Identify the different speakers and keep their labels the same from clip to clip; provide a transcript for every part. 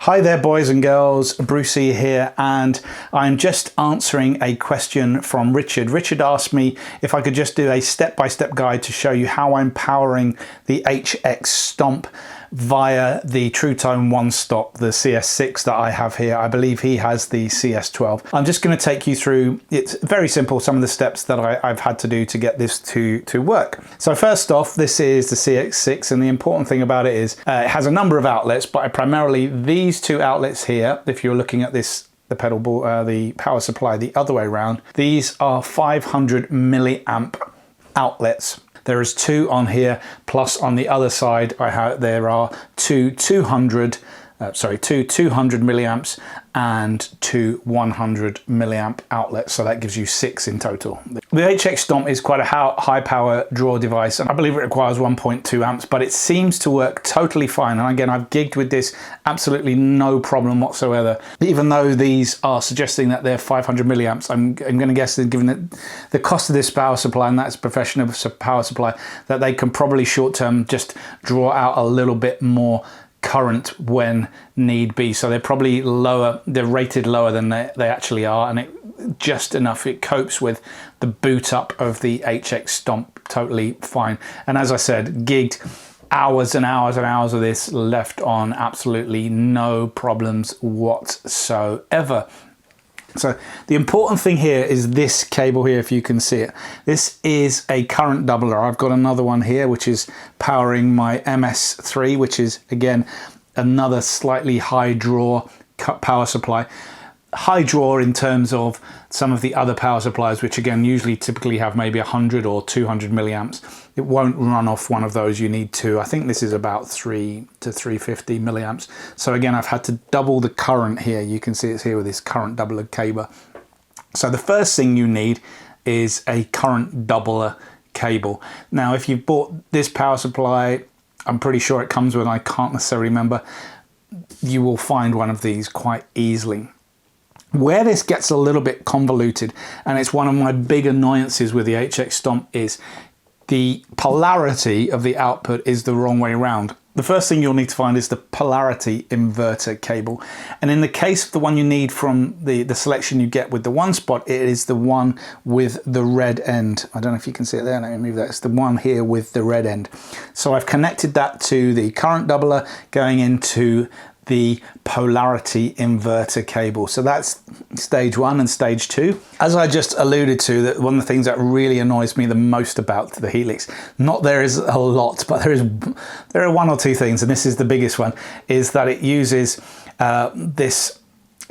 Speaker 1: Hi there boys and girls, Brucey here, and I'm just answering a question from Richard. Richard asked me if I could just do a step-by-step guide to show you how I'm powering the HX Stomp via the TrueTone one-stop, the CS6 that I have here. I believe he has the CS12. I'm just going to take you through, it's very simple, some of the steps that I've had to do to get this to work. So first off, this is the CS6, and the important thing about it is it has a number of outlets, but primarily these two outlets here, if you're looking at this, the pedal ball, the power supply the other way around, these are 500 milliamp outlets. There is two on here, plus on the other side there are two 200 milliamps and two 100 milliamp outlets, so that gives you 6 in total. The HX Stomp is quite a high power draw device, and I believe it requires 1.2 amps, but it seems to work totally fine. And again, I've gigged with this absolutely no problem whatsoever. Even though these are suggesting that they're 500 milliamps, I'm going to guess that given the cost of this power supply, and that's a professional power supply, that they can probably short term just draw out a little bit more current when need be. So they're probably lower, they're rated lower than they actually are, and it just enough, it copes with the boot up of the HX Stomp totally fine. And as I said, gigged hours and hours and hours of this, left on absolutely no problems whatsoever. So the important thing here is this cable here, if you can see it. This is a current doubler. I've got another one here which is powering my MS3, which is again another slightly high draw power supply. High draw in terms of some of the other power supplies, which again usually typically have maybe 100 or 200 milliamps. It won't run off one of those. You need to, I think this is about 3 to 350 milliamps. So again, I've had to double the current here. You can see it's here with this current doubler cable. So the first thing you need is a current doubler cable. Now, if you've bought this power supply, I'm pretty sure it comes with, I can't necessarily remember, you will find one of these quite easily. Where this gets a little bit convoluted, and it's one of my big annoyances with the HX Stomp, is the polarity of the output is the wrong way around. The first thing you'll need to find is the polarity inverter cable. And in the case of the one you need from the selection you get with the one spot, it is the one with the red end. I don't know if you can see it there. Let me move that. It's the one here with the red end. So I've connected that to the current doubler going into the polarity inverter cable. So that's stage 1 and stage 2. As I just alluded to, that one of the things that really annoys me the most about the Helix, not there is a lot, but there are one or two things, and this is the biggest one, is that it uses this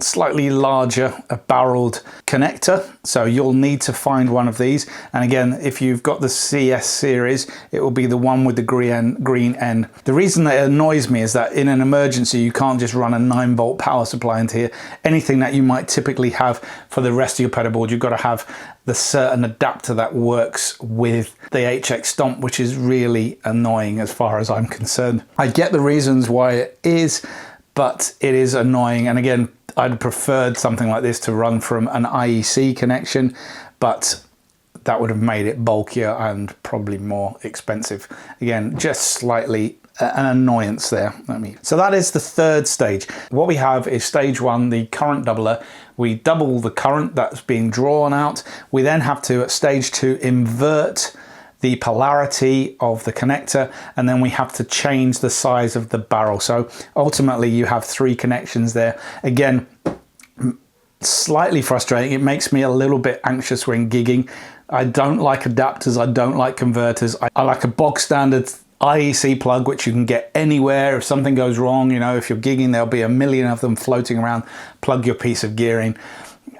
Speaker 1: slightly larger barreled connector. So you'll need to find one of these, and again, if you've got the CS series, it will be the one with the green end. The reason that it annoys me is that in an emergency you can't just run a 9-volt power supply into here. Anything that you might typically have for the rest of your pedal board, you've got to have the certain adapter that works with the HX Stomp, which is really annoying as far as I'm concerned. I get the reasons why it is, but it is annoying. And again, I'd preferred something like this to run from an IEC connection, but that would have made it bulkier and probably more expensive. Again, just slightly an annoyance there. So that is the third stage. What we have is stage 1, the current doubler. We double the current that's being drawn out. We then have to, at stage 2, invert the polarity of the connector, and then we have to change the size of the barrel. So ultimately you have 3 connections there. Again, slightly frustrating. It makes me a little bit anxious when gigging. I don't like adapters, I don't like converters. I like a bog standard IEC plug, which you can get anywhere. If something goes wrong, you know, if you're gigging, there'll be a million of them floating around. Plug your piece of gear in.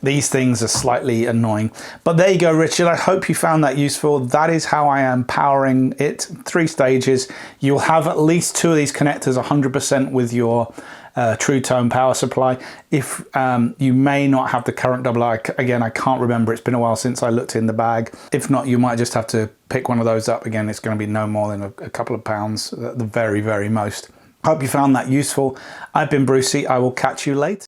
Speaker 1: These things are slightly annoying. But there you go, Richard. I hope you found that useful. That is how I am powering it. 3 stages. You'll have at least 2 of these connectors 100% with your TrueTone power supply. If you may not have the current doubler, again, I can't remember. It's been a while since I looked in the bag. If not, you might just have to pick one of those up. Again, it's going to be no more than a couple of pounds at the very, very most. Hope you found that useful. I've been Brucey. I will catch you later.